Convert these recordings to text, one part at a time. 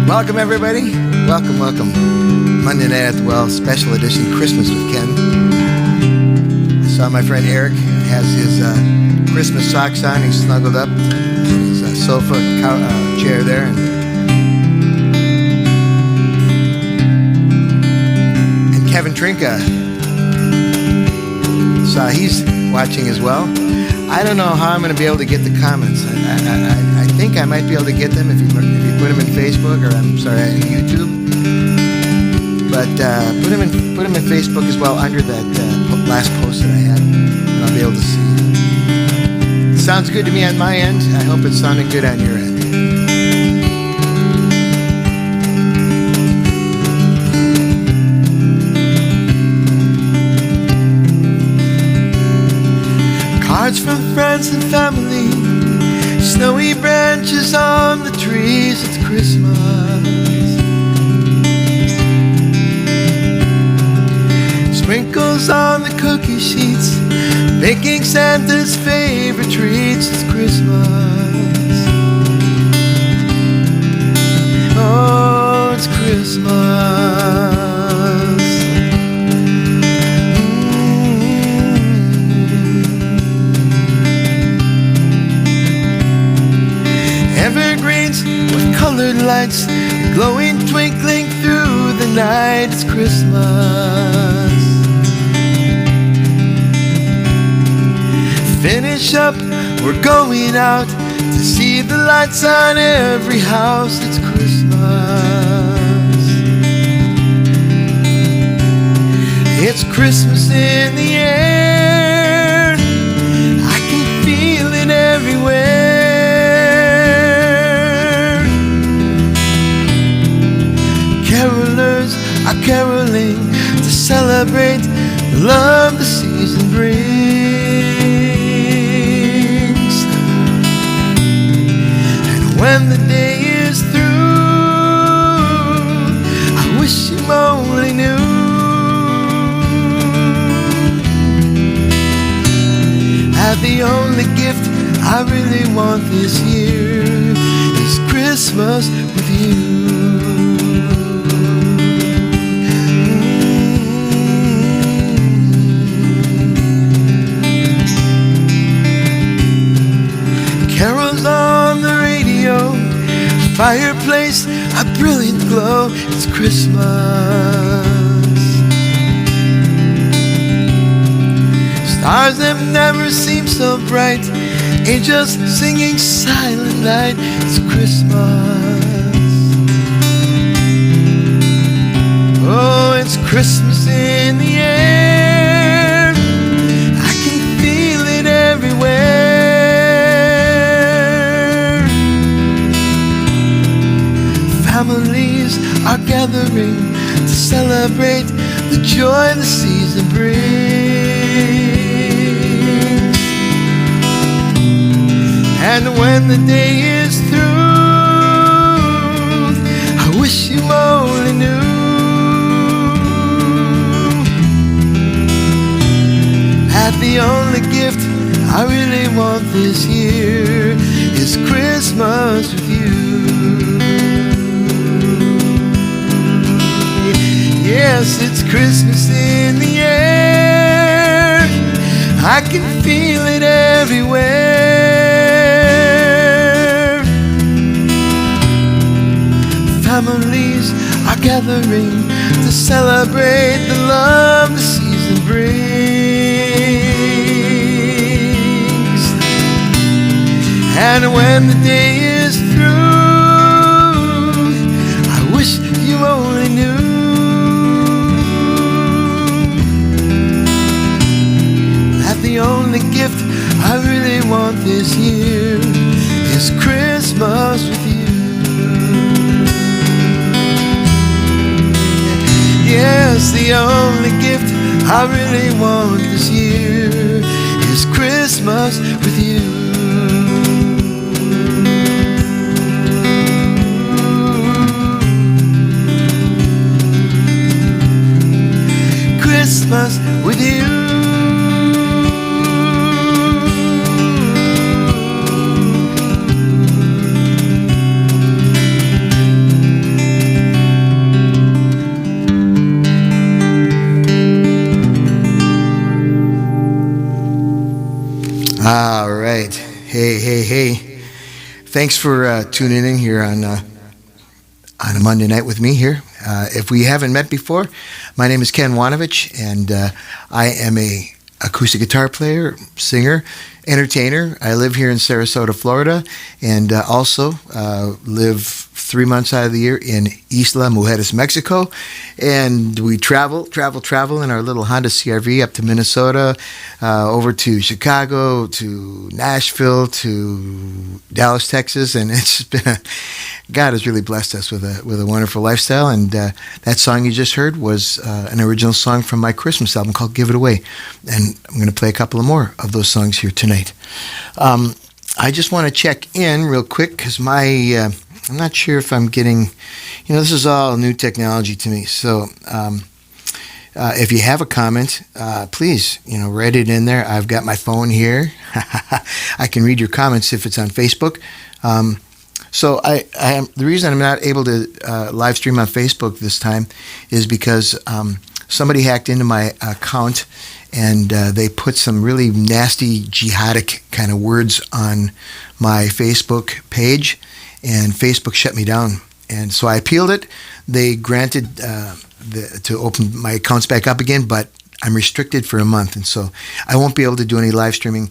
Welcome, everybody. Welcome, welcome. Monday Night at the Well, special edition, Christmas with Ken. I saw my friend Eric has his Christmas socks on. He's snuggled up in his sofa chair there. And Kevin Trinka, saw he's watching as well. I don't know how I'm going to be able to get the comments. I think I might be able to get them if you put them in Facebook, or I'm sorry, in YouTube. But put them in Facebook as well under that last post that I had, and I'll be able to see. It sounds good to me on my end. I hope it's sounding good on your end. Cards from friends and family, snowy branches on the trees, it's Christmas. Sprinkles on the cookie sheets, making Santa's favorite treats, it's Christmas. Oh, it's Christmas. Evergreens with colored lights, glowing, twinkling through the night, it's Christmas. Finish up, we're going out to see the lights on every house, it's Christmas. It's Christmas in the air, I can feel it everywhere. Carolers are caroling to celebrate the love the season brings. And when the day is through, I wish you only knew that the only gift I really want this year is Christmas with you. Carols on the radio, fireplace, a brilliant glow, it's Christmas. Stars that never seem so bright, angels singing silent night, it's Christmas. Oh, it's Christmas in the air, I can feel it everywhere. are gathering to celebrate the joy the season brings. And when the day is through, I wish you only knew that the only gift I really want this year is Christmas with you. Yes, it's Christmas in the air. I can feel it everywhere. Families are gathering to celebrate the love the season brings. And when the day is through, I wish you only knew that the only gift I really want this year is Christmas with you. Yes, the only gift I really want this year is Christmas with you. Christmas with you. All right. Hey. Thanks for tuning in here on a Monday night with me here. If we haven't met before, my name is Ken Wanovich, and I am a acoustic guitar player, singer, entertainer. I live here in Sarasota, Florida, and also live 3 months out of the year in Isla Mujeres, Mexico. And we travel in our little Honda CRV up to Minnesota, over to Chicago, to Nashville, to Dallas, Texas, and it's been God has really blessed us with a wonderful lifestyle. And that song you just heard was an original song from my Christmas album called "Give It Away," and I'm going to play a couple of more of those songs here tonight. I just want to check in real quick because I'm not sure if I'm getting, this is all new technology to me. So if you have a comment, please, write it in there. I've got my phone here. I can read your comments if it's on Facebook. So the reason I'm not able to live stream on Facebook this time is because somebody hacked into my account and they put some really nasty jihadic kind of words on my Facebook page, and Facebook shut me down. And so I appealed it. They granted to open my accounts back up again, but I'm restricted for a month, and so I won't be able to do any live streaming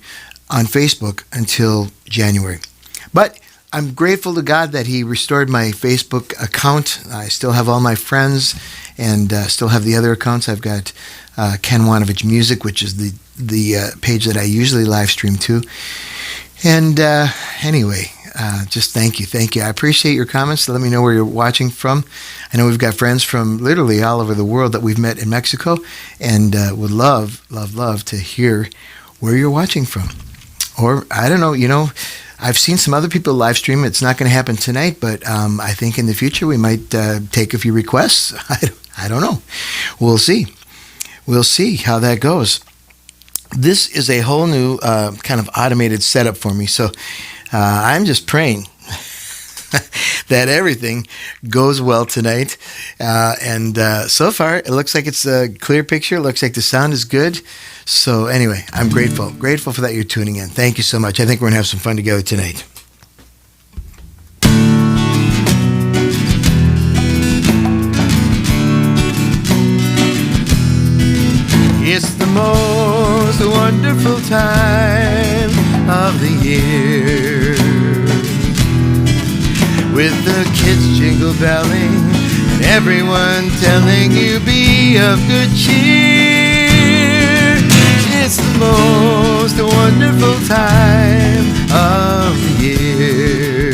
on Facebook until January. But I'm grateful to God that He restored my Facebook account. I still have all my friends, and still have the other accounts. I've got Ken Wanovich Music, which is the page that I usually live stream to. And anyway, just thank you. I appreciate your comments. Let me know where you're watching from. I know we've got friends from literally all over the world that we've met in Mexico, and would love to hear where you're watching from. Or, I don't know, I've seen some other people live stream. It's not going to happen tonight, but I think in the future we might take a few requests. I don't know. We'll see. We'll see how that goes. This is a whole new kind of automated setup for me. So I'm just praying that everything goes well tonight. And so far, it looks like it's a clear picture. It looks like the sound is good. So anyway, I'm grateful for that you're tuning in. Thank you so much. I think we're going to have some fun together tonight. It's the most wonderful time of the year, with the kids jingle belling and everyone telling you be of good cheer. It's the most wonderful time of the year.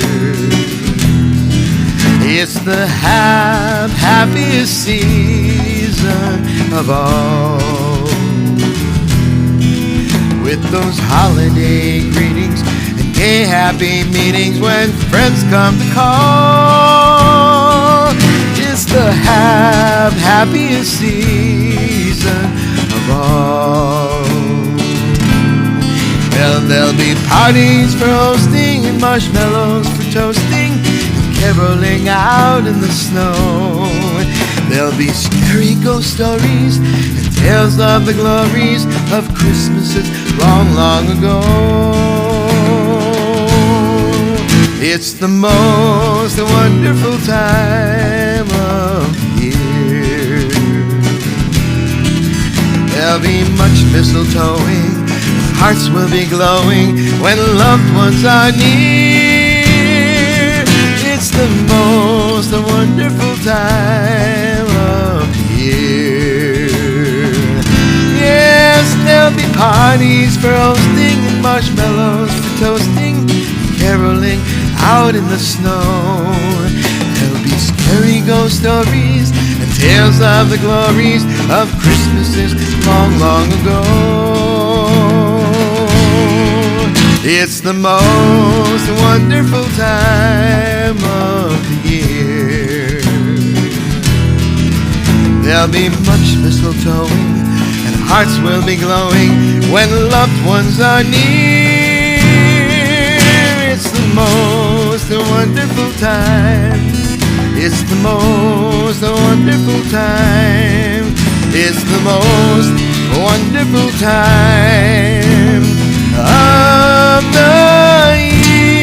It's the happy happiest season of all. With those holiday greetings and gay happy meetings when friends come to call. It's the happiest season of all. Well, there'll be parties for hosting and marshmallows for toasting and caroling out in the snow. There'll be scary ghost stories and tales of the glories of Christmases long, long ago. It's the most wonderful time of year. There'll be much mistletoeing, hearts will be glowing when loved ones are near. It's the most wonderful time of year. Yes, there'll be parties for hosting and marshmallows for toasting, caroling out in the snow. There'll be scary ghost stories and tales of the glories of Christmases long, long ago. It's the most wonderful time of the year. There'll be much mistletoeing and hearts will be glowing when loved ones are near. It's the most wonderful time. It's the most wonderful time. It's the most wonderful time of the year.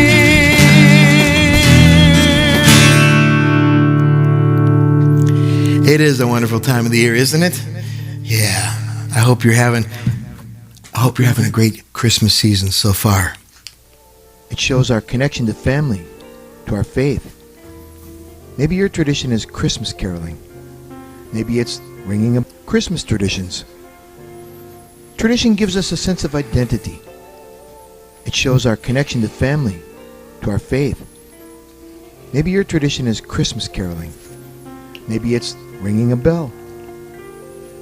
It is a wonderful time of the year, isn't it? Yeah. I hope you're having a great Christmas season so far. It shows our connection to family, to our faith. Maybe your tradition is Christmas caroling. Maybe it's ringing up Christmas traditions. Tradition gives us a sense of identity. It shows our connection to family, to our faith. Maybe your tradition is Christmas caroling. Maybe it's ringing a bell.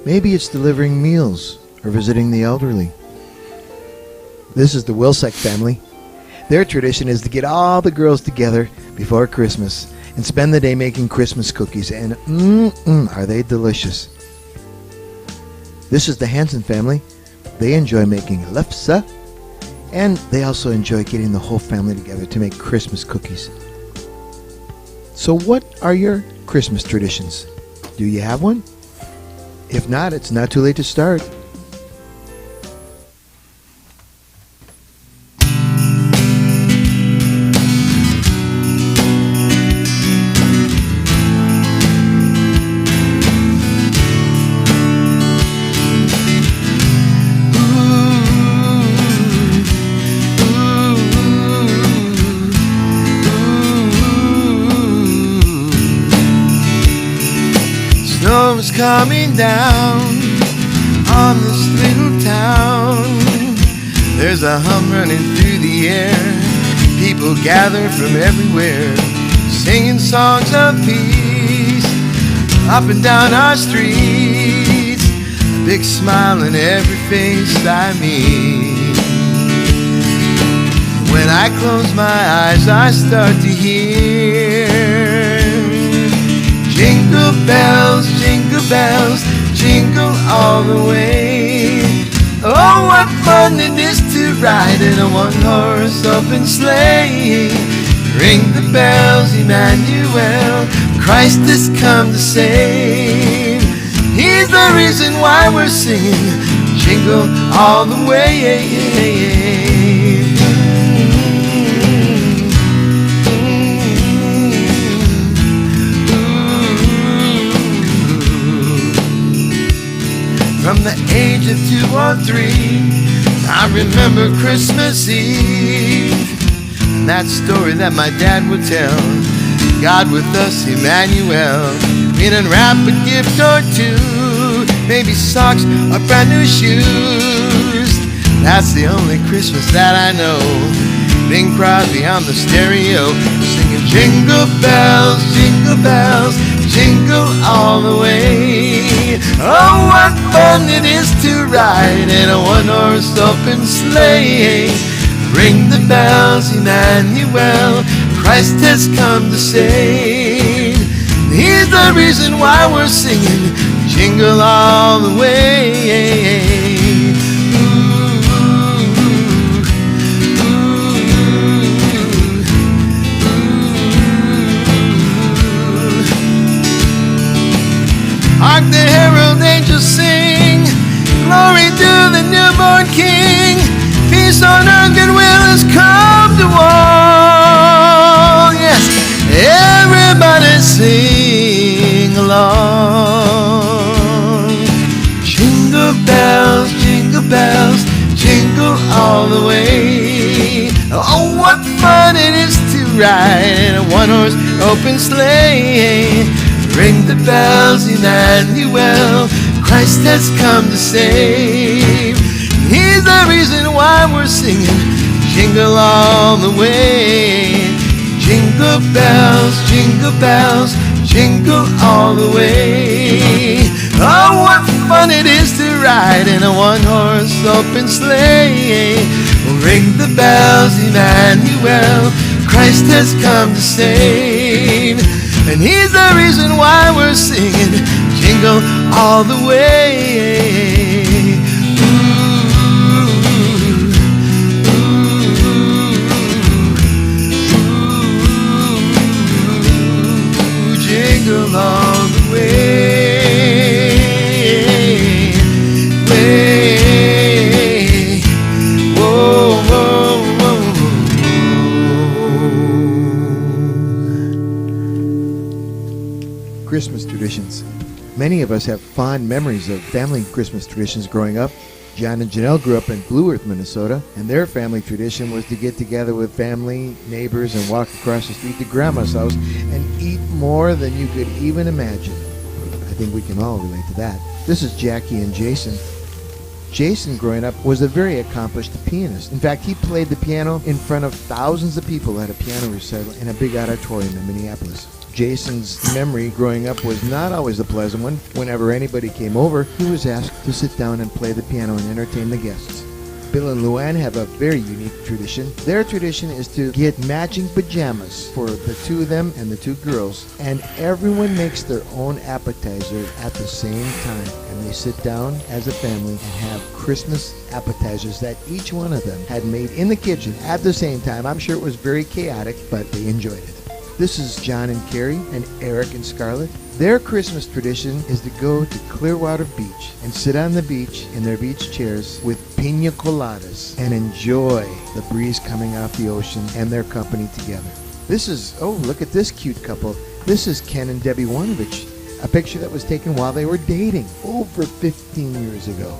Maybe it's delivering meals or visiting the elderly. This is the Wilczek family. Their tradition is to get all the girls together before Christmas and spend the day making Christmas cookies, and are they delicious. This is the Hansen family. They enjoy making lefse, and they also enjoy getting the whole family together to make Christmas cookies. So what are your Christmas traditions? Do you have one? If not, it's not too late to start. Snow's coming down on this little town. There's a hum running through the air. People gather from everywhere, singing songs of peace up and down our streets. A big smile on every face I meet. When I close my eyes, I start to hear jingle bells, jingle all the way. Oh, what fun it is to ride in a one-horse open sleigh. Ring the bells, Emmanuel, Christ has come to save. He's the reason why we're singing jingle all the way. From the age of 2 or 3, I remember Christmas Eve, and that story that my dad would tell. God with us, Emmanuel. We'd unwrap a gift or two, maybe socks or brand new shoes. That's the only Christmas that I know. Bing Crosby on the stereo, singing jingle bells, jingle all the way. Oh, what fun it is to ride in a one-horse open sleigh. Ring the bells, Emmanuel, Christ has come to save. He's the reason why we're singing, jingle all the way. Hark the herald angels sing, glory to the newborn King. Peace on earth, goodwill has come to all. Yes, everybody sing along. Jingle bells, jingle all the way. Oh, what fun it is to ride in a one-horse open sleigh. Ring the bells, Emmanuel, Christ has come to save. He's the reason why we're singing, jingle all the way. Jingle bells, jingle all the way. Oh, what fun it is to ride in a one-horse open sleigh. Ring the bells, Emmanuel, Christ has come to save. And he's the reason why we're singing, jingle all the way. Ooh, jingle all the way. Whoa, whoa, whoa. Christmas traditions. Many of us have fond memories of family Christmas traditions growing up. John and Janelle grew up in Blue Earth, Minnesota, and their family tradition was to get together with family, neighbors, and walk across the street to Grandma's house and eat more than you could even imagine. I think we can all relate to that. This is Jackie and Jason. Jason, growing up, was a very accomplished pianist. In fact, he played the piano in front of thousands of people at a piano recital in a big auditorium in Minneapolis. Jason's memory growing up was not always a pleasant one. Whenever anybody came over, he was asked to sit down and play the piano and entertain the guests. Bill and Luann have a very unique tradition. Their tradition is to get matching pajamas for the two of them and the two girls, and everyone makes their own appetizer at the same time. And they sit down as a family and have Christmas appetizers that each one of them had made in the kitchen at the same time. I'm sure it was very chaotic, but they enjoyed it. This is John and Carrie and Eric and Scarlett. Their Christmas tradition is to go to Clearwater Beach and sit on the beach in their beach chairs with pina coladas and enjoy the breeze coming off the ocean and their company together. This is, oh, look at this cute couple. This is Ken and Debbie Wanovich, a picture that was taken while they were dating over 15 years ago.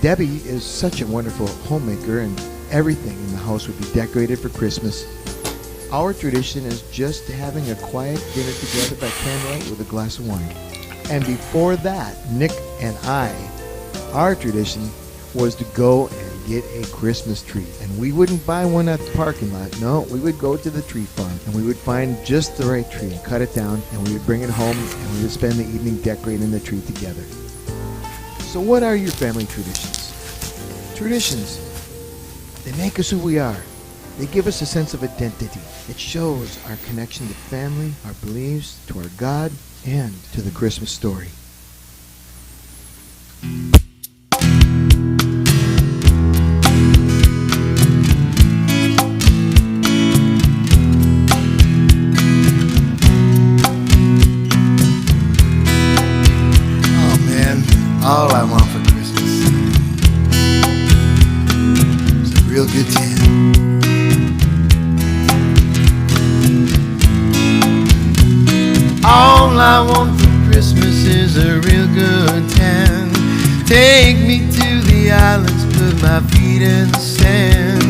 Debbie is such a wonderful homemaker, and everything in the house would be decorated for Christmas. Our tradition is just having a quiet dinner together by candlelight with a glass of wine. And before that, Nick and our tradition was to go and get a Christmas tree. And we wouldn't buy one at the parking lot. No, we would go to the tree farm and we would find just the right tree and cut it down, and we would bring it home and we would spend the evening decorating the tree together. So what are your family traditions? Traditions, they make us who we are. They give us a sense of identity. It shows our connection to family, our beliefs, to our God, and to the Christmas story. Oh man, all I want for Christmas is a real good tan. All I want for Christmas is a real good tan. Take me to the islands, put my feet in the sand,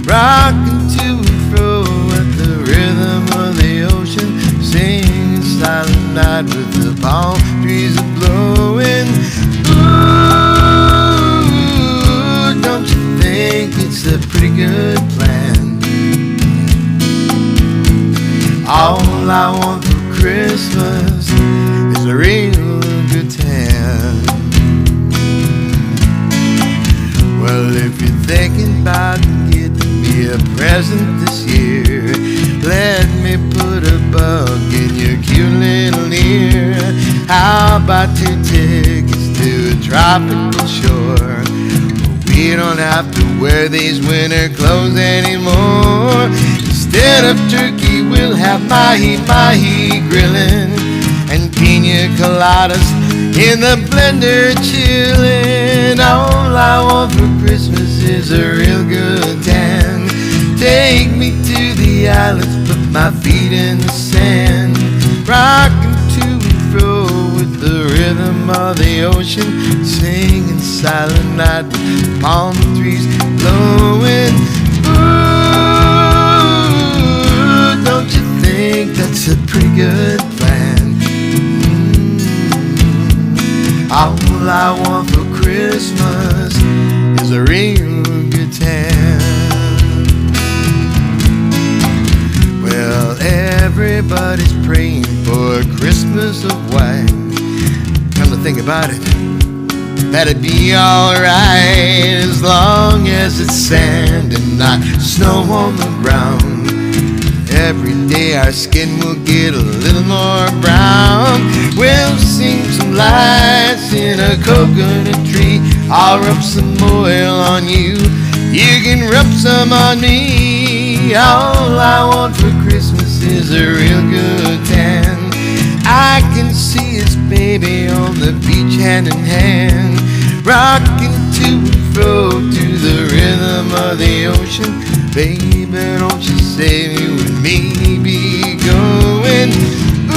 rocking to and fro at the rhythm of the ocean, singing Silent Night with the palm trees a-blowing. Ooh, don't you think it's a pretty good plan? All I want for Christmas a real good time. Well, if you're thinking about getting me a present this year, let me put a bug in your cute little ear. How about 2 tickets to a tropical shore? We don't have to wear these winter clothes anymore. Instead of turkey, we'll have mahi-mahi grilling and pina coladas in the blender chillin'. All I want for Christmas is a real good tan. Take me to the islands, put my feet in the sand, rockin' to and fro with the rhythm of the ocean, singing Silent Night with palm trees blowing. Ooh, don't you think that's a pretty good plan? All I want for Christmas is a real good tan. Well, everybody's praying for a Christmas of white. Come to think about it, that'd be alright as long as it's sand and not snow on the ground. Every day our skin will get a little more brown. We'll sing some lights in a coconut tree. I'll rub some oil on you, you can rub some on me. All I want for Christmas is a real good tan. I can see his baby on the beach hand in hand, rocking to and fro to the rhythm of the ocean. Baby, don't you save me with me be going. Ooh,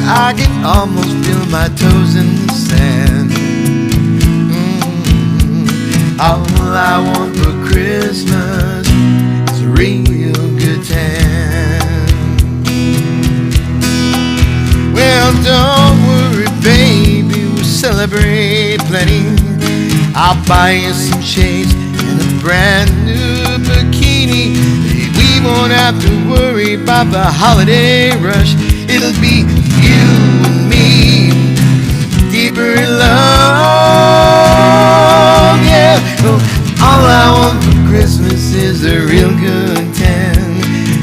I can almost feel my toes in the sand. All I want for Christmas is a real good tan. Well, don't worry, baby, we'll celebrate plenty. I'll buy you some shades and a brand new bikini. We won't have to worry about the holiday rush. It'll be you and me, deeper in love, yeah. Oh, all I want for Christmas is a real good tan.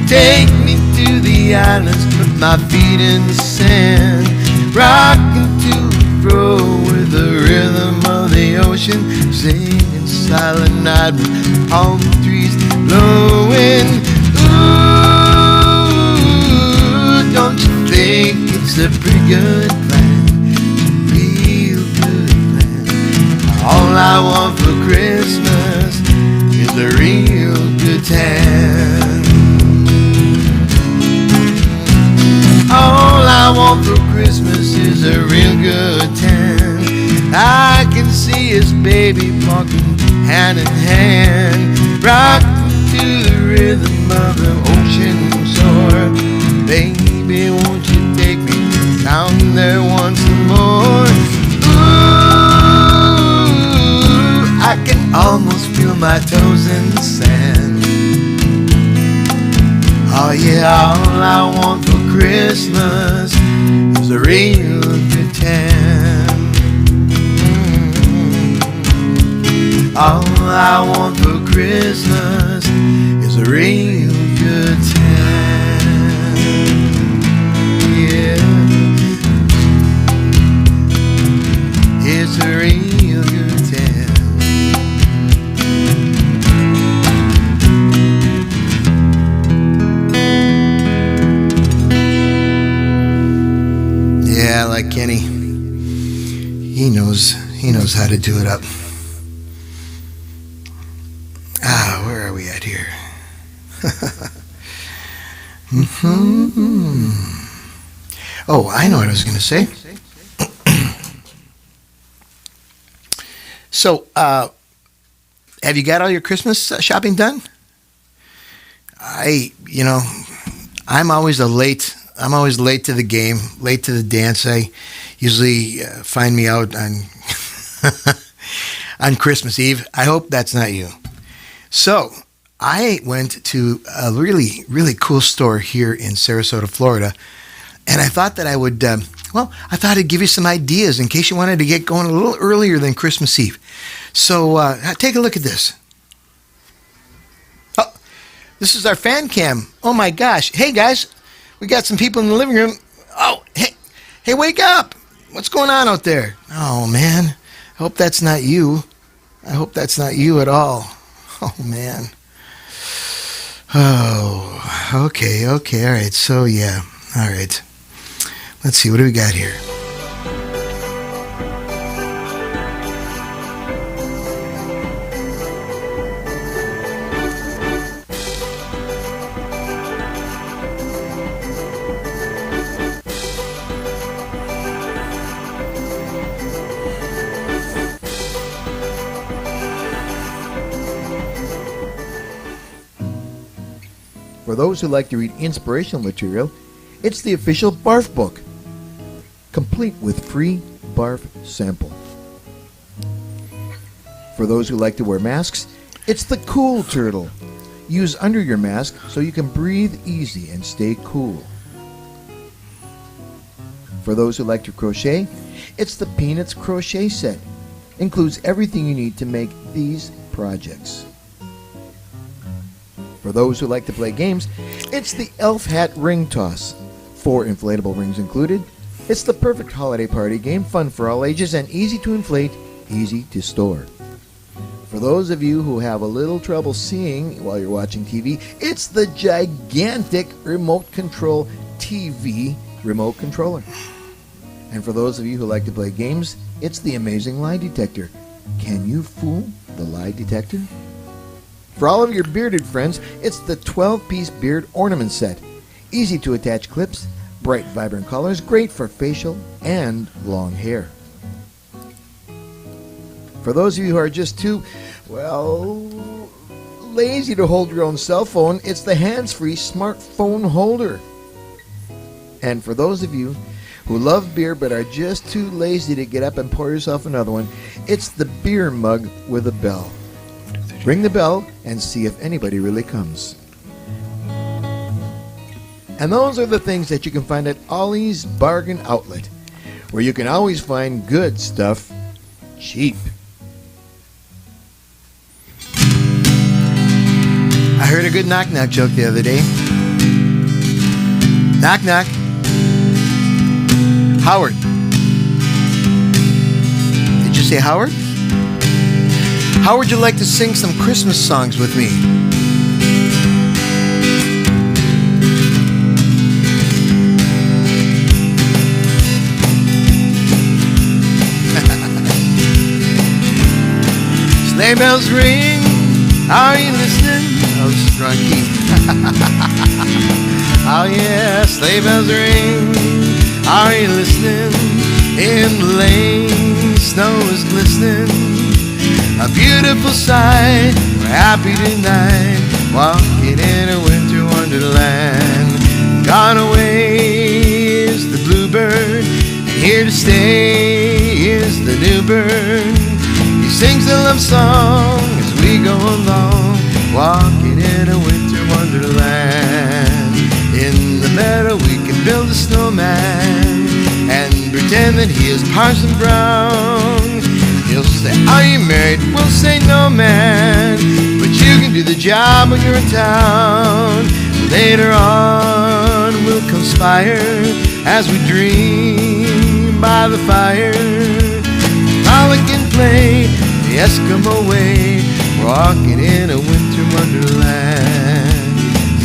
Take me to the islands, put my feet in the sand, rocking to and fro with the rhythm of the ocean, singing Silent Night with palm trees blowing. Ooh, don't you think it's a pretty good plan? Real good plan. All I want for Christmas is a real good tan. All I want for Christmas is a real good tan. I can see his baby walking hand in hand, rocking to the rhythm of the ocean shore. Baby, won't you take me down there once more? Ooh, I can almost feel my toes in the sand. Oh yeah, all I want for Christmas is a real good tan. All I want for Christmas is a real good tan. Yeah, it's a real good tan. Yeah, like Kenny, he knows how to do it up. Where are we at here? Oh, I know what I was going to say. So, have you got all your Christmas shopping done? I'm always late to the game, late to the dance. I usually find me out on on Christmas Eve. I hope that's not you. So I went to a really, really cool store here in Sarasota, Florida, And I thought that I would, I thought I'd give you some ideas in case you wanted to get going a little earlier than Christmas Eve. So take a look at this. Oh, this is our fan cam. Oh my gosh. Hey guys, we got some people in the living room. Oh, hey, wake up. What's going on out there? Oh man, I hope that's not you. I hope that's not you at all. Oh man. Oh, okay, all right. So yeah, all right. Let's see, what do we got here? For those who like to read inspirational material, it's the official Barf book, complete with free barf sample. For those who like to wear masks, it's the Cool Turtle. Use under your mask so you can breathe easy and stay cool. For those who like to crochet, it's the Peanuts Crochet Set. Includes everything you need to make these projects. For those who like to play games, it's the Elf Hat Ring Toss. 4 inflatable rings included. It's the perfect holiday party game, fun for all ages and easy to inflate, easy to store. For those of you who have a little trouble seeing while you're watching TV, it's the gigantic remote control TV remote controller. And for those of you who like to play games, it's the amazing lie detector. Can you fool the lie detector? For all of your bearded friends, it's the 12-piece beard ornament set. Easy to attach clips, bright vibrant colors, great for facial and long hair. For those of you who are just too, lazy to hold your own cell phone, it's the hands-free smartphone holder. And for those of you who love beer but are just too lazy to get up and pour yourself another one, it's the beer mug with a bell. Ring the bell and see if anybody really comes. And those are the things that you can find at Ollie's Bargain Outlet, where you can always find good stuff cheap. I heard a good knock-knock joke the other day. Knock-knock. Howard. Did you say Howard? How would you like to sing some Christmas songs with me? Sleigh bells ring, are you listening? Oh, Strunky. Oh yeah, sleigh bells ring, are you listening? In the lane, snow is glistening. A beautiful sight, we're happy tonight, walking in a winter wonderland. Gone away is the bluebird, and here to stay is the new bird. He sings a love song as we go along, walking in a winter wonderland. In the meadow we can build a snowman and pretend that he is Parson Brown. He'll say, are you married? We'll say no, man, but you can do the job when you're in town. Later on we'll conspire as we dream by the fire. Frolic and play the Eskimo way, walking in a winter wonderland.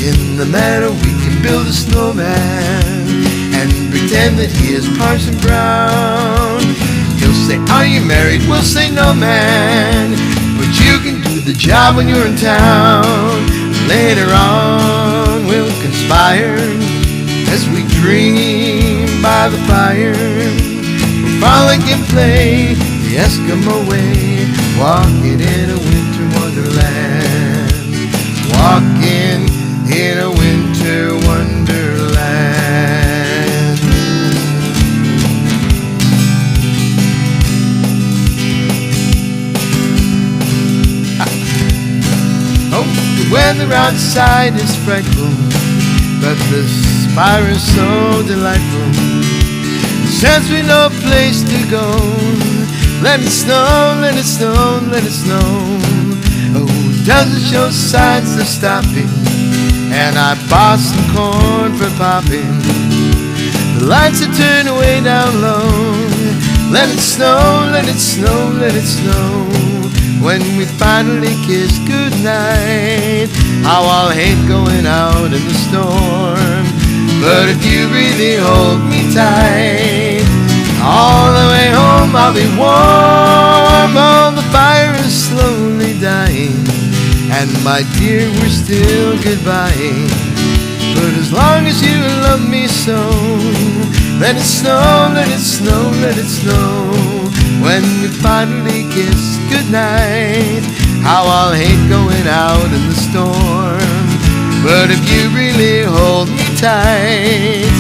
In the meadow we can build a snowman and pretend that he is Parson Brown. He'll say, are you married? We'll say no, man, but you can do the job when you're in town. Later on we'll conspire as we dream by the fire. We'll frolic and play the Eskimo way, walking in a winter wonderland. Walking in a winter wonderland. Oh, the weather outside is frightful, but the fire is so delightful. Since we no place to go, let it snow, let it snow, let it snow. Oh, doesn't show signs of stopping, and I bought some corn for popping. The lights are turned way down low. Let it snow, let it snow, let it snow. When we finally kiss goodnight, how I'll hate going out in the storm. But if you really hold me tight, all the way home I'll be warm. Oh, the fire is slowly dying, and my dear, we're still goodbying. But as long as you love me so, let it snow, let it snow, let it snow. When we finally kiss goodnight, how I'll hate going out in the storm. But if you really hold me tight,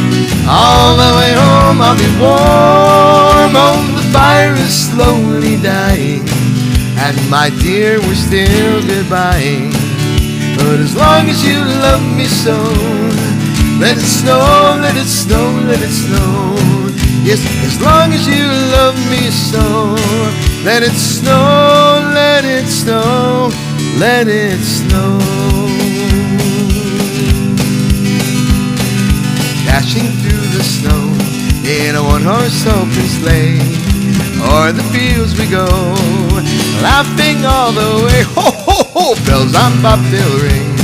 all the way home I'll be warm. Oh, the fire is slowly dying, and my dear, we're still goodbying. But as long as you love me so, let it snow, let it snow, let it snow. Yes, as long as you love me so, let it snow, let it snow, let it snow. Dashing through the snow in a one-horse open sleigh, o'er the fields we go, laughing all the way. Ho, ho, ho, bells on bobtail ring,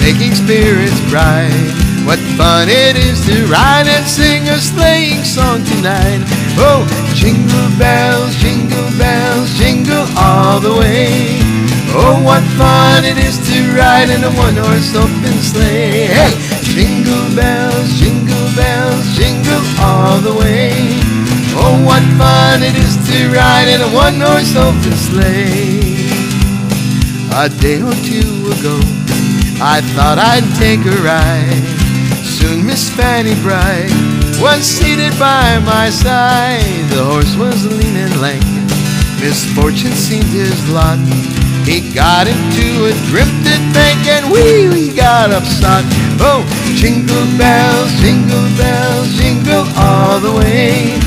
making spirits bright. What fun it is to ride and sing a sleighing song tonight. Oh, jingle bells, jingle all the way. Oh, what fun it is to ride in a one-horse open sleigh. Hey, jingle bells, jingle all the way. Oh, what fun it is to ride in a one-horse open sleigh. A day or two ago, I thought I'd take a ride. Soon Miss Fanny Bright was seated by my side. The horse was lean and lank, misfortune seemed his lot. He got into a drifted bank, and we got upset. Oh, jingle bells, jingle all the way.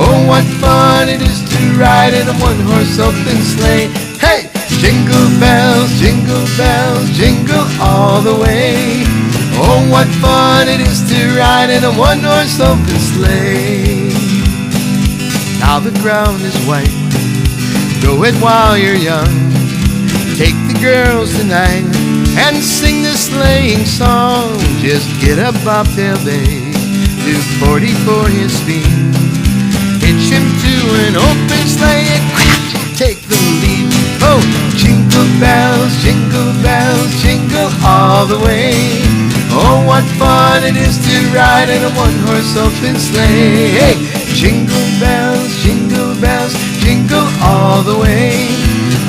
Oh, what fun it is to ride in a one-horse open sleigh. Hey, jingle bells, jingle all the way. Oh, what fun it is to ride in a one-horse open sleigh. Now the ground is white, go it while you're young. Take the girls tonight and sing this sleighing song. Just get a bobtail bay, do 40 for his speed. Hitch him to an open sleigh and take the lead. Oh, jingle bells, jingle all the way. Oh, what fun it is to ride in a one-horse open sleigh. Hey, jingle bells, jingle all the way.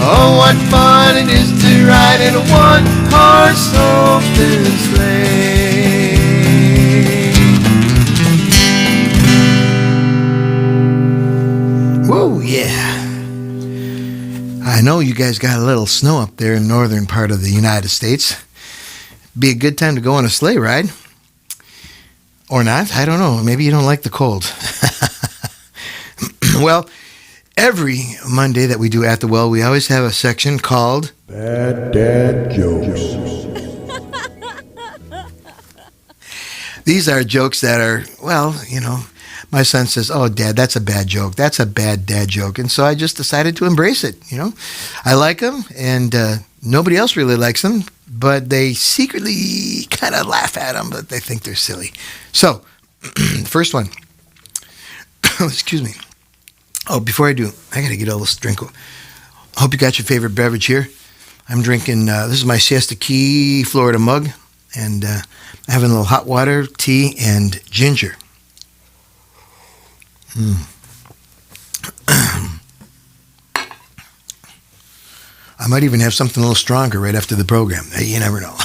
Oh, what fun it is to ride in a one-horse open sleigh. Whoa, yeah. I know you guys got a little snow up there in the northern part of the United States. Be a good time to go on a sleigh ride. Or not, I don't know. Maybe you don't like the cold. Well, every Monday that we do At the Well, we always have a section called Bad Dad Jokes. These are jokes that are, well, you know, my son says, "Oh, Dad, that's a bad joke. That's a bad dad joke." And so I just decided to embrace it, you know. I like them, and nobody else really likes them, but they secretly kind of laugh at them, but they think they're silly. So, first one. Excuse me. Oh, before I do, I got to get a little drink. I hope you got your favorite beverage here. I'm drinking, this is my Siesta Key Florida mug, and I'm having a little hot water, tea, and ginger. I might even have something a little stronger right after the program. You never know.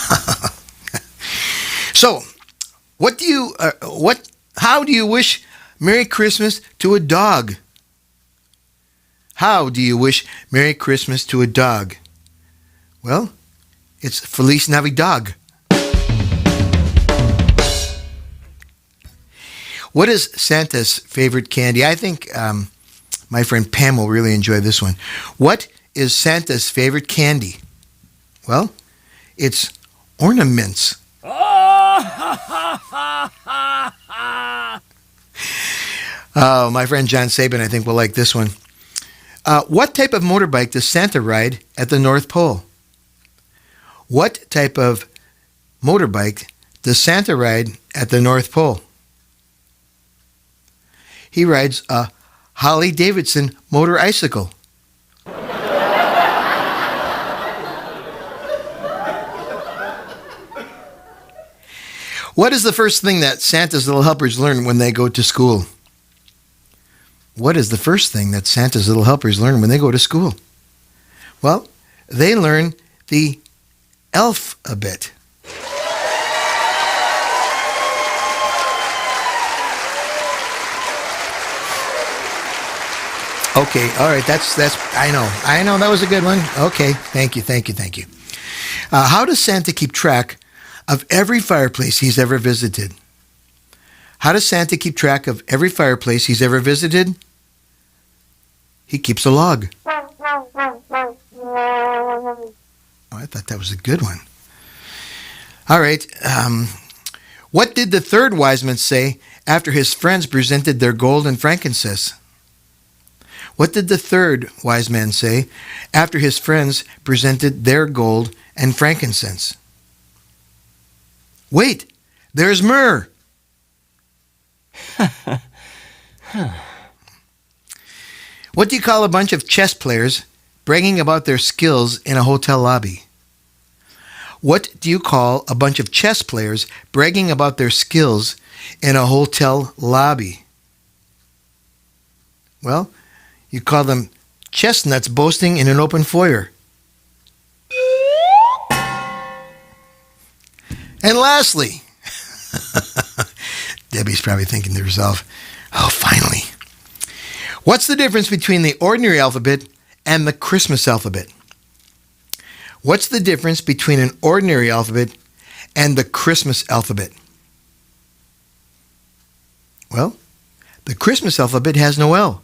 So, how do you wish Merry Christmas to a dog? How do you wish Merry Christmas to a dog? Well, it's Feliz Navidad. What is Santa's favorite candy? I think my friend Pam will really enjoy this one. What is Santa's favorite candy? Well, it's ornaments. Oh, my friend John Sabin, I think, will like this one. What type of motorbike does Santa ride at the North Pole? What type of motorbike does Santa ride at the North Pole? He rides a Harley Davidson motorcycle. What is the first thing that Santa's little helpers learn when they go to school? What is the first thing that Santa's little helpers learn when they go to school? Well, they learn the alphabet. Okay, all right, that's I know that was a good one. Okay, thank you. How does Santa keep track of every fireplace he's ever visited? How does Santa keep track of every fireplace he's ever visited? He keeps a log. Oh, I thought that was a good one. All right. What did the third wise man say after his friends presented their gold and frankincense? What did the third wise man say after his friends presented their gold and frankincense? Wait, there's myrrh. What do you call a bunch of chess players bragging about their skills in a hotel lobby? What do you call a bunch of chess players bragging about their skills in a hotel lobby? Well, you call them chestnuts boasting in an open foyer. And lastly, Debbie's probably thinking to herself, oh, finally. What's the difference between the ordinary alphabet and the Christmas alphabet? What's the difference between an ordinary alphabet and the Christmas alphabet? Well, the Christmas alphabet has no L.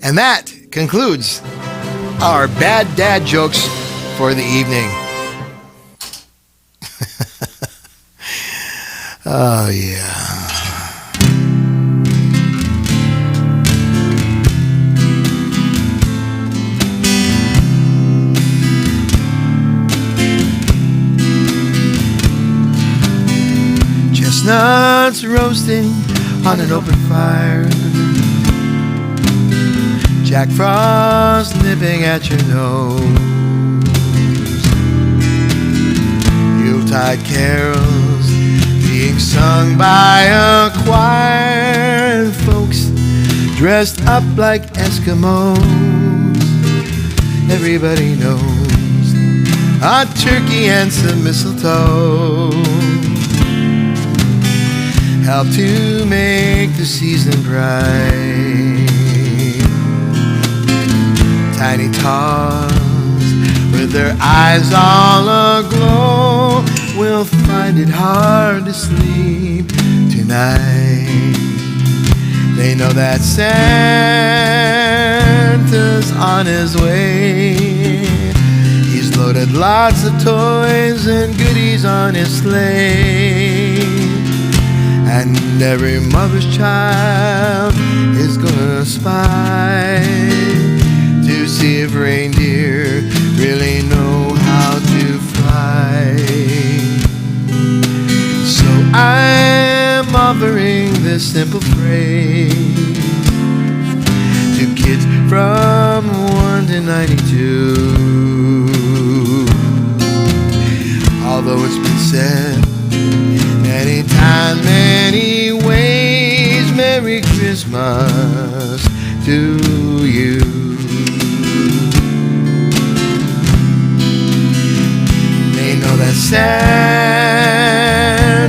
And that concludes our bad dad jokes for the evening. Oh, yeah. Chestnuts roasting on an open fire. Jack Frost nipping at your nose. Yuletide carols being sung by a choir. And folks dressed up like Eskimos. Everybody knows a turkey and some mistletoe help to make the season bright. Tiny tots with their eyes all aglow will find it hard to sleep tonight. They know that Santa's on his way. He's loaded lots of toys and goodies on his sleigh. And every mother's child is gonna spy to see if reindeer really know how to fly. So I'm offering this simple phrase to kids from 1 to 92. Although it's been said many times, many ways, Merry Christmas to you. They know that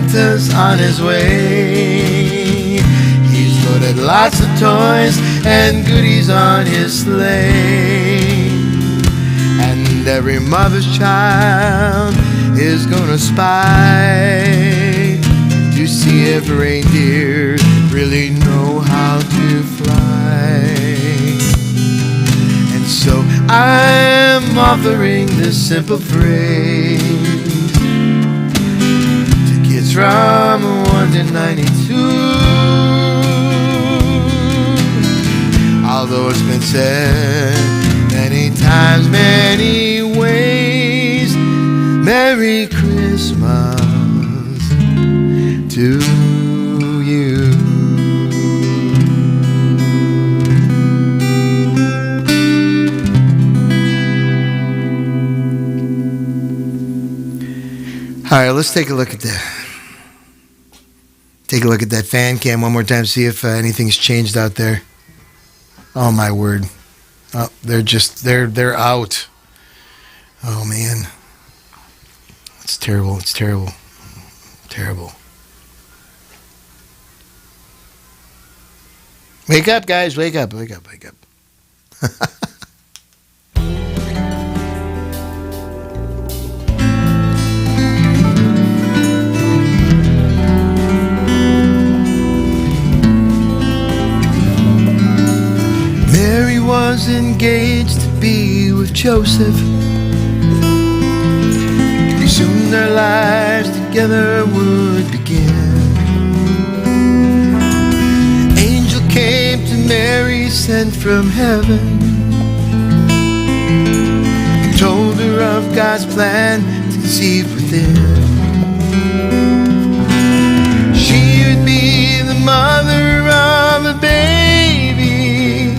Santa's on his way. He's loaded lots of toys and goodies on his sleigh. And every mother's child is gonna spy to see if reindeer really know how to fly. And so I'm offering this simple phrase to kids from 1 to 92. Although it's been said many times, many ways, Merry Christmas to you. All right, let's take a look at that. Take a look at that fan cam one more time, see if anything's changed out there. Oh my word. Oh, they're out. Oh man. It's terrible. It's terrible. Terrible. Wake up, guys. Wake up. Wake up. Wake up. Mary was engaged to be with Joseph. Soon their lives together would begin. Angel came to Mary, sent from heaven, told her of God's plan to conceive within. She would be the mother of a baby,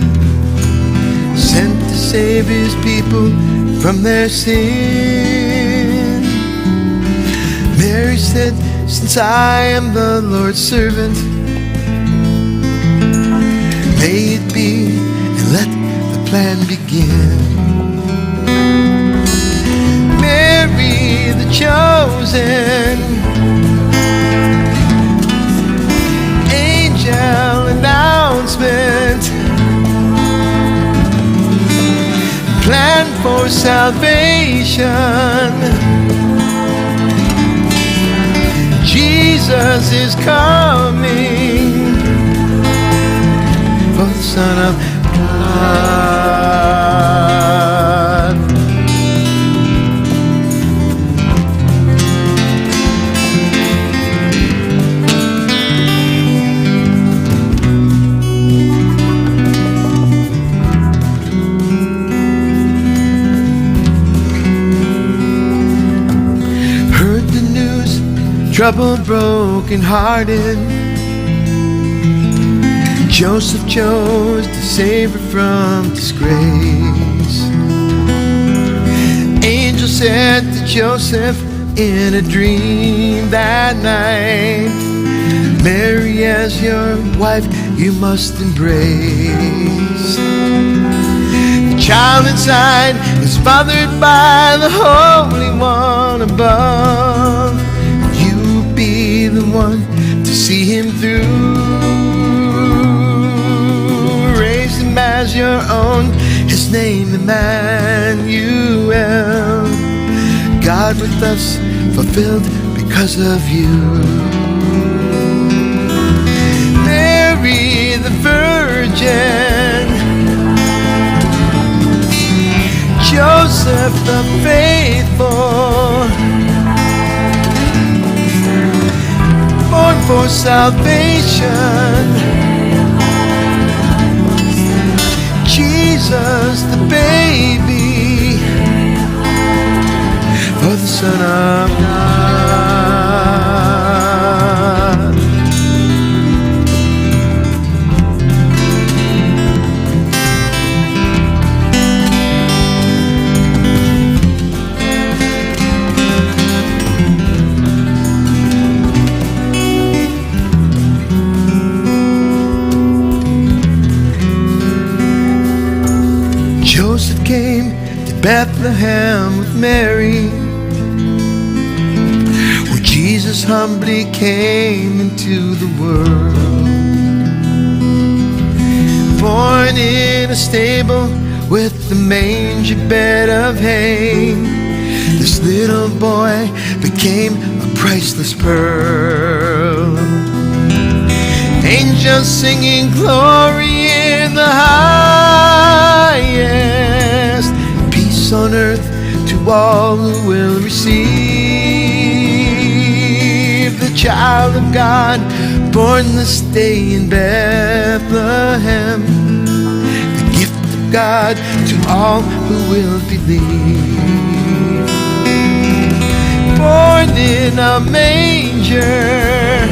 sent to save his people from their sin. Mary said, since I am the Lord's servant, may it be, and let the plan begin. Mary, the chosen, angel announcement, plan for salvation. Jesus is coming, for the Son of God. Heard the news, troubled, broken hearted, Joseph chose to save her from disgrace. Angel said to Joseph in a dream that night, Mary, as your wife you must embrace. The child inside is fathered by the Holy One above. Be the one to see him through. Raise him as your own, his name Emmanuel. God with us, fulfilled because of you. Mary the Virgin, Joseph the faithful, born for salvation. Jesus the baby, for the Son of God. Joseph came to Bethlehem with Mary, where Jesus humbly came into the world. Born in a stable with the manger bed of hay, this little boy became a priceless pearl. Angels singing glory in the highest, peace on earth to all who will receive the child of God, born this day in Bethlehem, the gift of God to all who will believe. Born in a manger,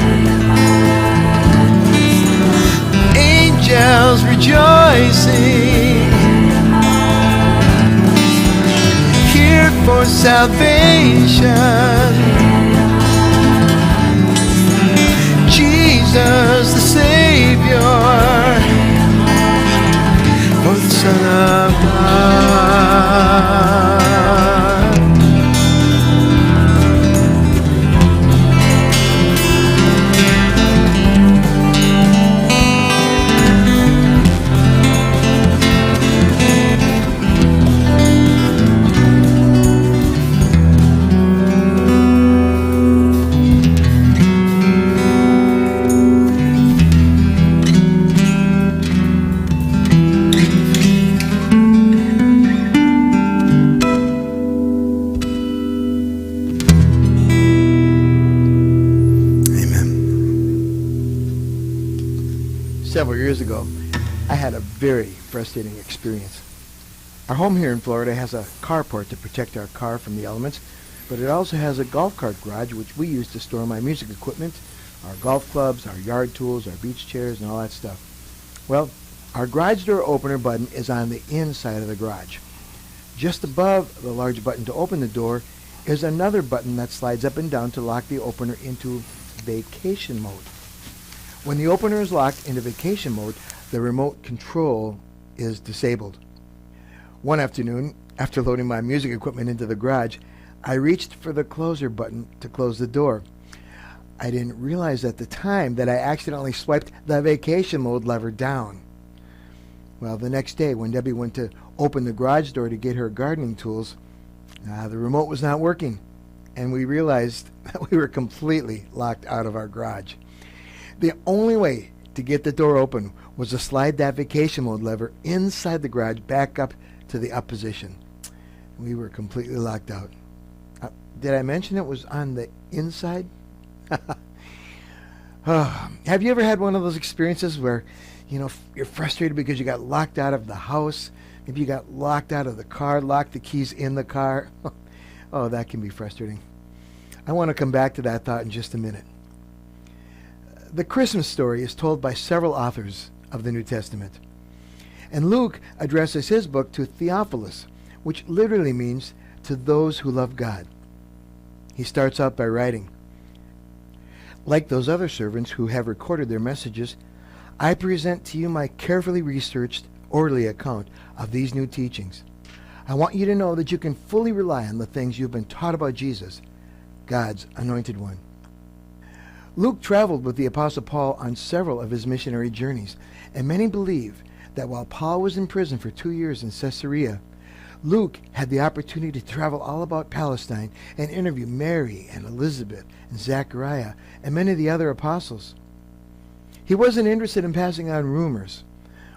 angels rejoicing, here for salvation. Jesus the Savior, for the Son of God. Several years ago, I had a very frustrating experience. Our home here in Florida has a carport to protect our car from the elements, but it also has a golf cart garage which we use to store my music equipment, our golf clubs, our yard tools, our beach chairs, and all that stuff. Well, our garage door opener button is on the inside of the garage. Just above the large button to open the door is another button that slides up and down to lock the opener into vacation mode. When the opener is locked into vacation mode, the remote control is disabled. One afternoon, after loading my music equipment into the garage, I reached for the closer button to close the door. I didn't realize at the time that I accidentally swiped the vacation mode lever down. Well, the next day, when Debbie went to open the garage door to get her gardening tools, the remote was not working, and we realized that we were completely locked out of our garage. The only way to get the door open was to slide that vacation mode lever inside the garage back up to the up position. We were completely locked out. Did I mention it was on the inside? Have you ever had one of those experiences where, you're frustrated because you got locked out of the house? Maybe you got locked out of the car, locked the keys in the car. Oh, that can be frustrating. I want to come back to that thought in just a minute. The Christmas story is told by several authors of the New Testament. And Luke addresses his book to Theophilus, which literally means to those who love God. He starts out by writing, "Like those other servants who have recorded their messages, I present to you my carefully researched, orderly account of these new teachings. I want you to know that you can fully rely on the things you've been taught about Jesus, God's anointed one." Luke traveled with the Apostle Paul on several of his missionary journeys, and many believe that while Paul was in prison for 2 years in Caesarea, Luke had the opportunity to travel all about Palestine and interview Mary and Elizabeth and Zechariah and many of the other apostles. He wasn't interested in passing on rumors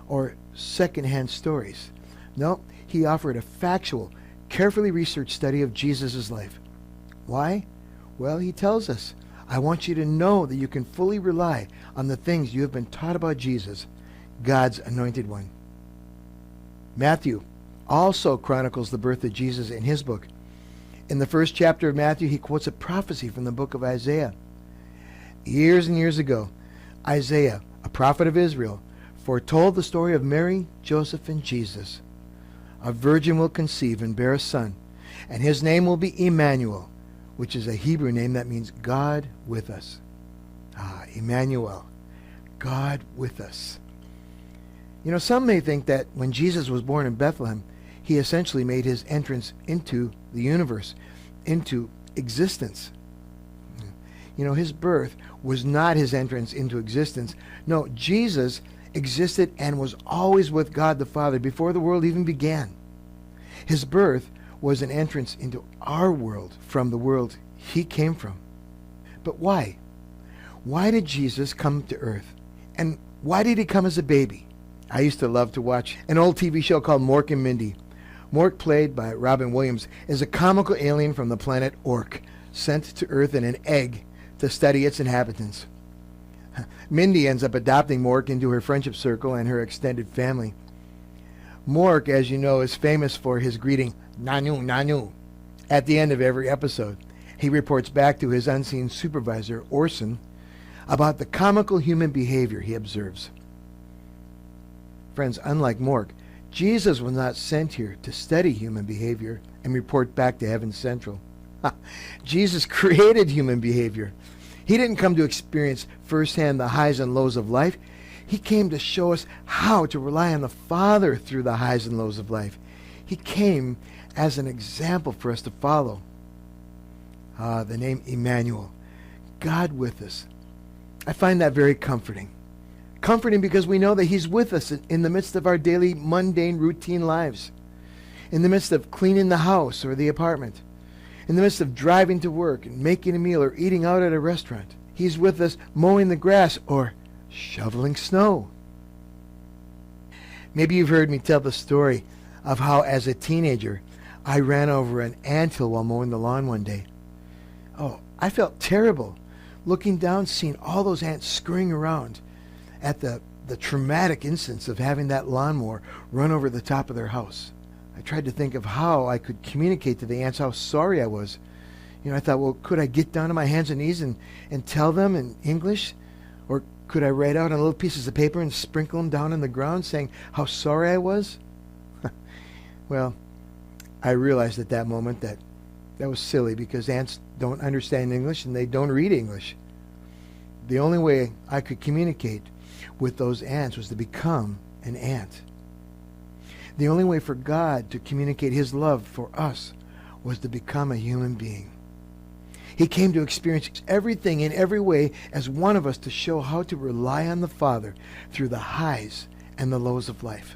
or second-hand stories. No, he offered a factual, carefully researched study of Jesus' life. Why? Well, he tells us, "I want you to know that you can fully rely on the things you have been taught about Jesus, God's anointed one." Matthew also chronicles the birth of Jesus in his book. In the first chapter of Matthew, he quotes a prophecy from the book of Isaiah. Years and years ago, Isaiah, a prophet of Israel, foretold the story of Mary, Joseph, and Jesus. A virgin will conceive and bear a son, and his name will be Emmanuel, which is a Hebrew name that means God with us. Emmanuel, God with us. Some may think that when Jesus was born in Bethlehem, he essentially made his entrance into the universe, into existence. His birth was not his entrance into existence. No, Jesus existed and was always with God the Father before the world even began. His birth was an entrance into our world from the world he came from. But why? Why did Jesus come to earth? And why did he come as a baby? I used to love to watch an old TV show called Mork and Mindy. Mork, played by Robin Williams, is a comical alien from the planet Ork, sent to Earth in an egg to study its inhabitants. Mindy ends up adopting Mork into her friendship circle and her extended family. Mork, as you know, is famous for his greeting, "Nanu, Nanu," at the end of every episode. He reports back to his unseen supervisor, Orson, about the comical human behavior he observes. Friends, unlike Mork, Jesus was not sent here to study human behavior and report back to Heaven Central. Jesus created human behavior. He didn't come to experience firsthand the highs and lows of life. He came to show us how to rely on the Father through the highs and lows of life. He came as an example for us to follow. The name Emmanuel, God with us. I find that very comforting. Comforting because we know that he's with us in the midst of our daily mundane routine lives. In the midst of cleaning the house or the apartment. In the midst of driving to work and making a meal or eating out at a restaurant. He's with us mowing the grass or shoveling snow. Maybe you've heard me tell the story of how as a teenager I ran over an anthill while mowing the lawn one day. Oh, I felt terrible looking down, seeing all those ants scurrying around at the traumatic instance of having that lawnmower run over the top of their house. I tried to think of how I could communicate to the ants how sorry I was. I thought, well, could I get down on my hands and knees and tell them in English? Or could I write out on little pieces of paper and sprinkle them down on the ground saying how sorry I was? Well, I realized at that moment that was silly because ants don't understand English and they don't read English. The only way I could communicate with those ants was to become an ant. The only way for God to communicate his love for us was to become a human being. He came to experience everything in every way as one of us to show how to rely on the Father through the highs and the lows of life.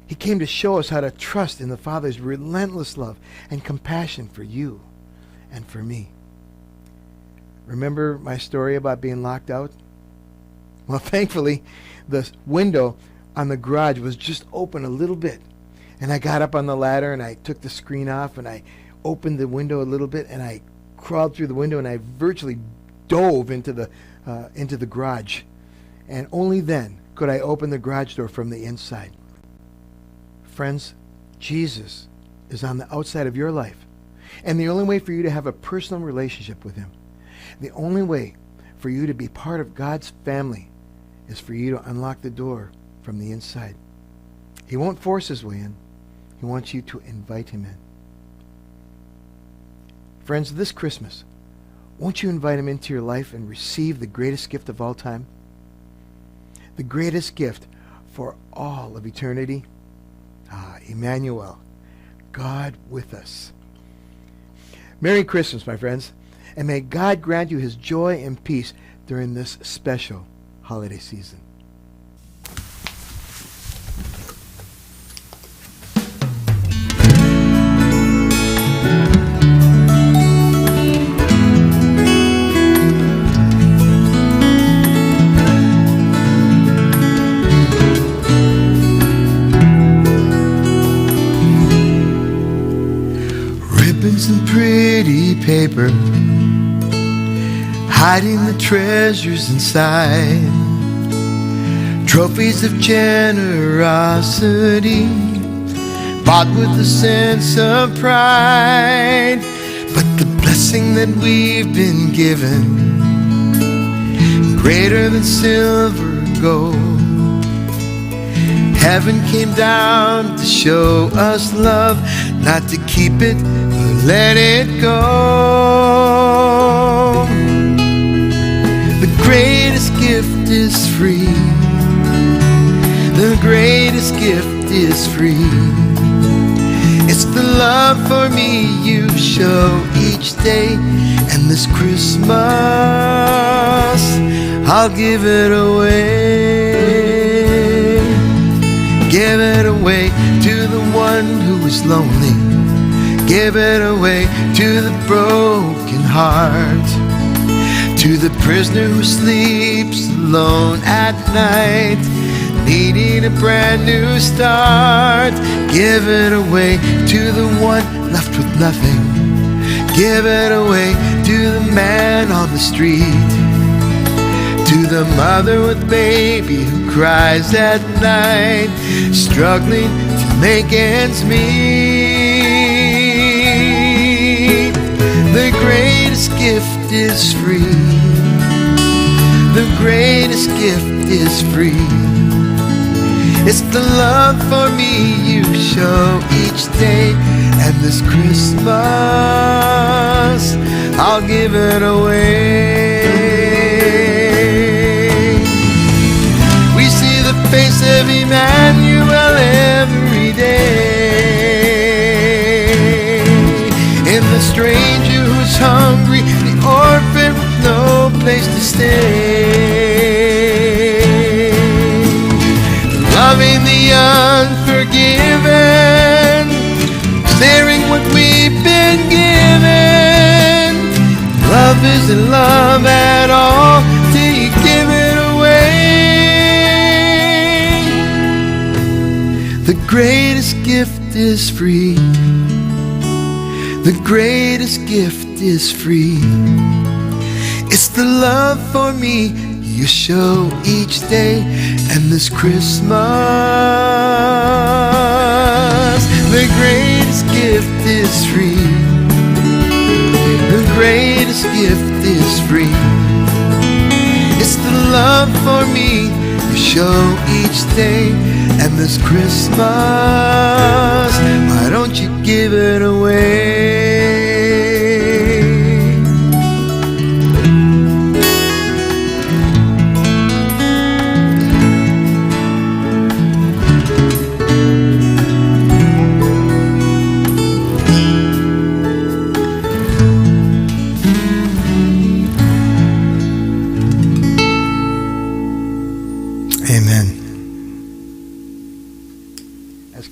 He came to show us how to trust in the Father's relentless love and compassion for you and for me. Remember my story about being locked out? Well, thankfully, the window on the garage was just open a little bit. And I got up on the ladder and I took the screen off and I opened the window a little bit and I crawled through the window and I virtually dove into the garage. And only then could I open the garage door from the inside. Friends, Jesus is on the outside of your life. And the only way for you to have a personal relationship with him, the only way for you to be part of God's family is for you to unlock the door from the inside. He won't force his way in. He wants you to invite him in. Friends, this Christmas, won't you invite him into your life and receive the greatest gift of all time? The greatest gift for all of eternity? Emmanuel, God with us. Merry Christmas, my friends, and may God grant you his joy and peace during this special holiday season. Ribbons and pretty paper, hiding the treasures inside. Trophies of generosity, bought with a sense of pride. But the blessing that we've been given, greater than silver and gold. Heaven came down to show us love, not to keep it, but let it go. The greatest gift is free. The greatest gift is free. It's the love for me you show each day. And this Christmas, I'll give it away. Give it away to the one who is lonely. Give it away to the broken heart, to the prisoner who sleeps alone at night, needing a brand new start. Give it away to the one left with nothing. Give it away to the man on the street, to the mother with baby who cries at night, struggling to make ends meet. The greatest gift is free. The greatest gift is free. It's the love for me you show each day, and this Christmas I'll give it away. We see the face of Emmanuel every day, in the stranger who's hungry, the orphan with no place to stay, loving the unforgiven, sharing what we've been given. Love isn't love at all till you give it away. The greatest gift is free. The greatest gift is free. It's the love for me you show each day, and this Christmas the greatest gift is free. The greatest gift is free. It's the love for me you show each day, and this Christmas why don't you give it away?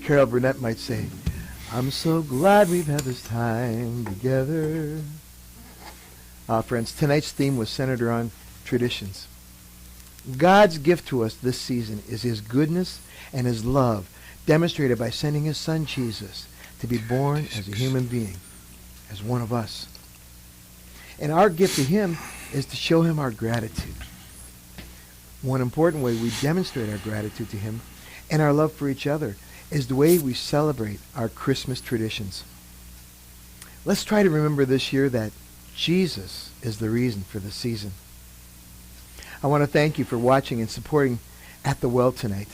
Carol Burnett might say, I'm so glad we've had this time together. Friends, tonight's theme was centered around traditions. God's gift to us this season is His goodness and His love, demonstrated by sending His Son Jesus to be born as a human being, as one of us. And our gift to Him is to show Him our gratitude. One important way we demonstrate our gratitude to Him and our love for each other is the way we celebrate our Christmas traditions. Let's try to remember this year that Jesus is the reason for the season. I want to thank you for watching and supporting At the Well tonight.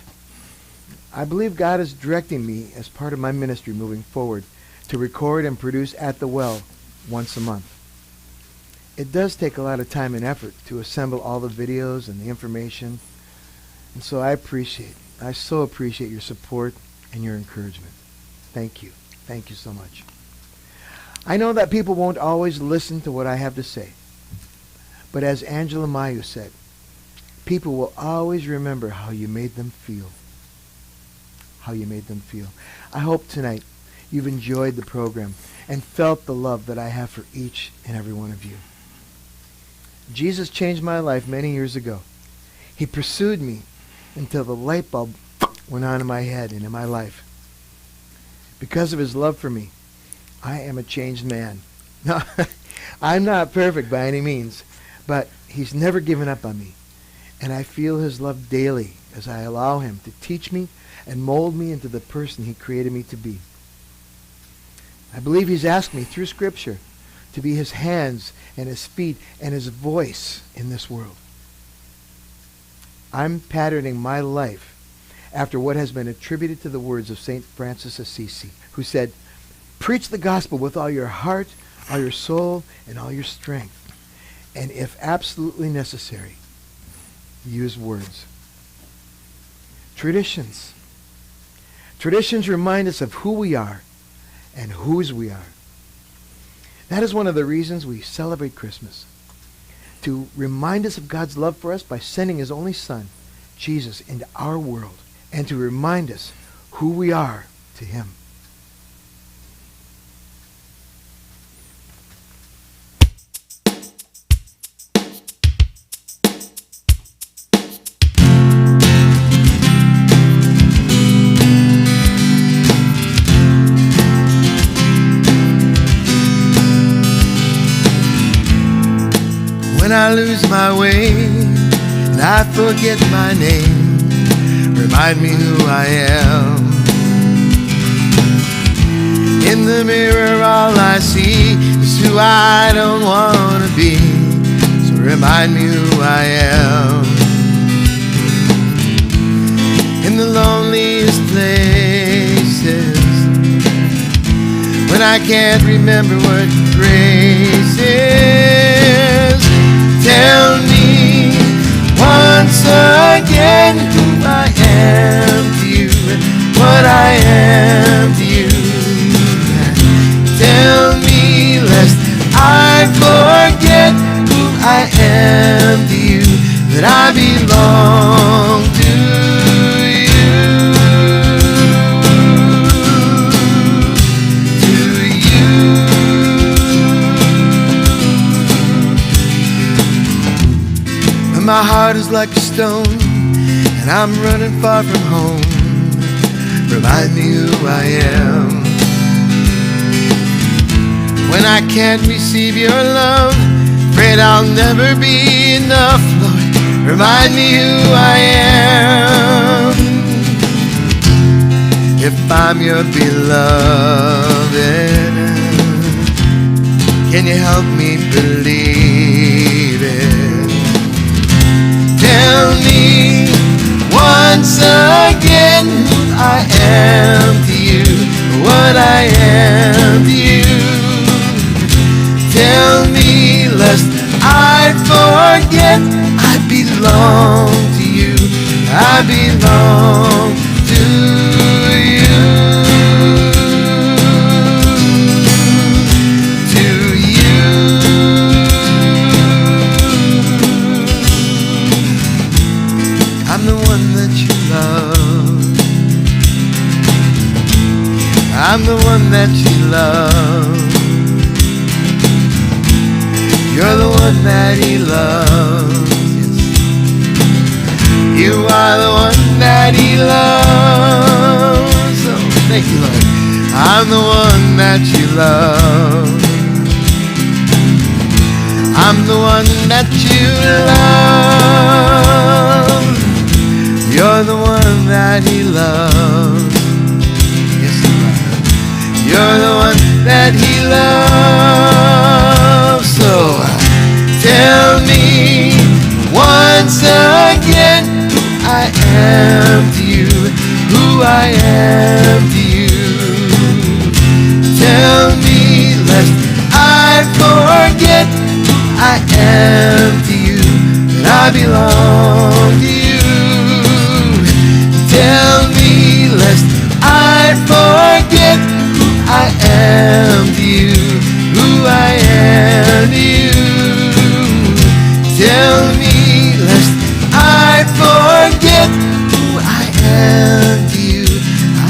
I believe God is directing me as part of my ministry moving forward to record and produce At the Well once a month. It does take a lot of time and effort to assemble all the videos and the information, and so I so appreciate your support and your encouragement. Thank you. Thank you so much. I know that people won't always listen to what I have to say, but as Angela Mayu said, people will always remember how you made them feel. How you made them feel. I hope tonight you've enjoyed the program and felt the love that I have for each and every one of you. Jesus changed my life many years ago. He pursued me until the light bulb went on in my head and in my life. Because of His love for me, I am a changed man. No, I'm not perfect by any means, but He's never given up on me. And I feel His love daily as I allow Him to teach me and mold me into the person He created me to be. I believe He's asked me through Scripture to be His hands and His feet and His voice in this world. I'm patterning my life after what has been attributed to the words of St. Francis Assisi, who said, preach the gospel with all your heart, all your soul, and all your strength. And if absolutely necessary, use words. Traditions. Traditions remind us of who we are and whose we are. That is one of the reasons we celebrate Christmas. To remind us of God's love for us by sending His only Son, Jesus, into our world, and to remind us who we are to Him. when I lose my way and I forget my name, remind me who I am. In the mirror all I see is who I don't want to be, so remind me who I am. In the loneliest places, when I can't remember what grace is, tell me once again who I am to you and what I am to you. Tell me lest I forget who I am to you, that I belong to my heart is like a stone, and I'm running far from home. Remind me who I am. When I can't receive your love, afraid I'll never be enough, Lord, remind me who I am. If I'm your beloved, can you help me believe it? Tell me once again who I am to you, what I am to you. Tell me lest I forget I belong to you, I belong to you. I'm the one that you love. I'm the one that you love. You're the one that he loves. Yes. You are the one that he loves. Oh, thank you, Lord. I'm the one that you love. I'm the one that you love. You're the one that he loves. Yes, you are. You're the one that he loves. So tell me once again who I am to you, who I am to you. Tell me lest I forget who I am to you, that I belong to you. Tell me lest I forget who I am to you, who I am to you. Tell me lest I forget who I am to you,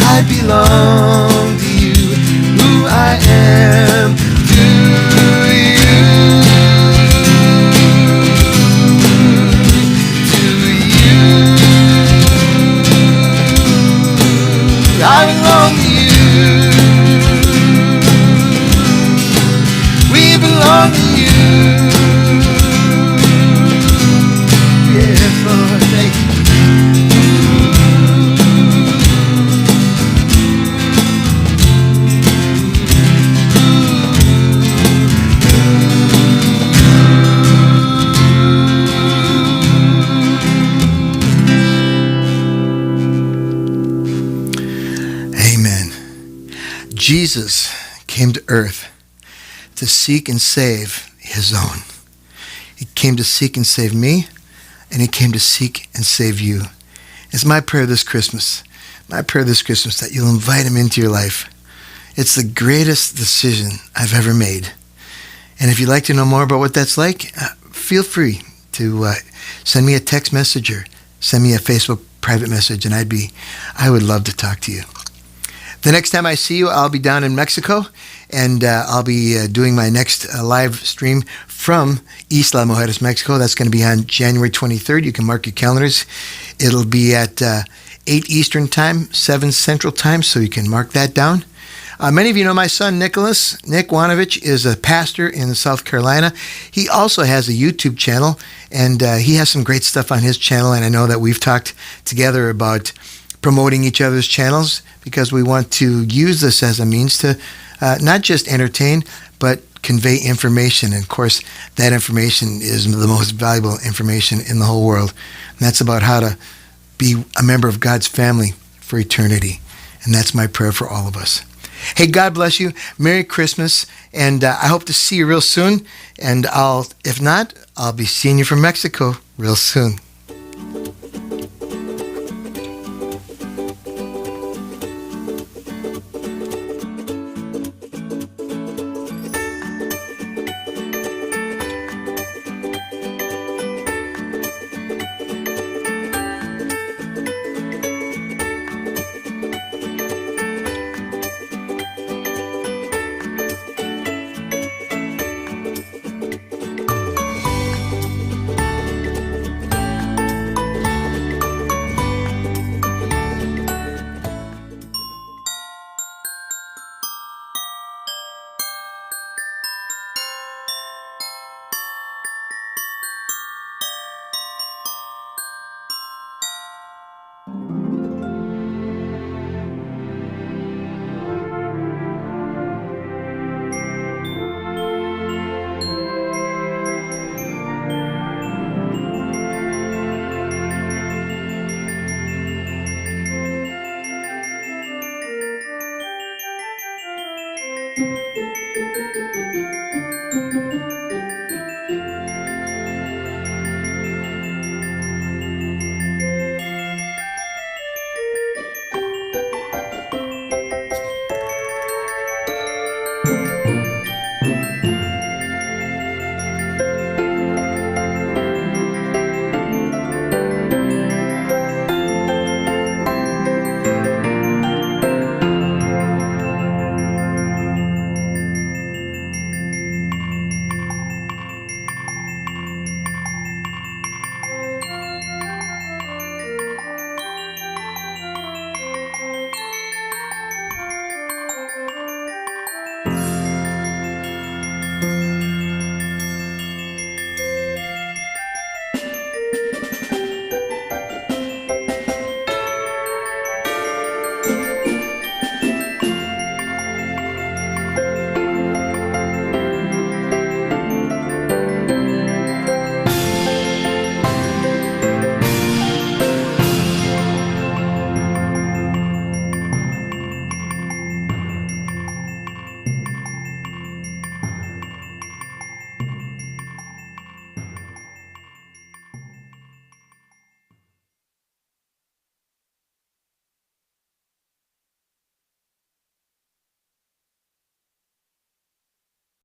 I belong to you, who I am to you. I belong to you. We belong to you. Yes, Lord, thank you. Jesus came to earth to seek and save his own. He came to seek and save me, and he came to seek and save you. It's my prayer this Christmas that you'll invite him into your life. It's the greatest decision I've ever made. And if you'd like to know more about what that's like, feel free to send me a text message or send me a Facebook private message, and I would love to talk to you. The next time I see you, I'll be down in Mexico, and I'll be doing my next live stream from Isla Mujeres, Mexico. That's going to be on January 23rd. You can mark your calendars. It'll be at 8 Eastern Time, 7 Central Time, so you can mark that down. Many of you know my son, Nick Wanovich is a pastor in South Carolina. He also has a YouTube channel, and he has some great stuff on his channel, and I know that we've talked together about promoting each other's channels because we want to use this as a means to not just entertain, but convey information. And of course, that information is the most valuable information in the whole world. And that's about how to be a member of God's family for eternity. And that's my prayer for all of us. Hey, God bless you. Merry Christmas. And I hope to see you real soon. And if not, I'll be seeing you from Mexico real soon.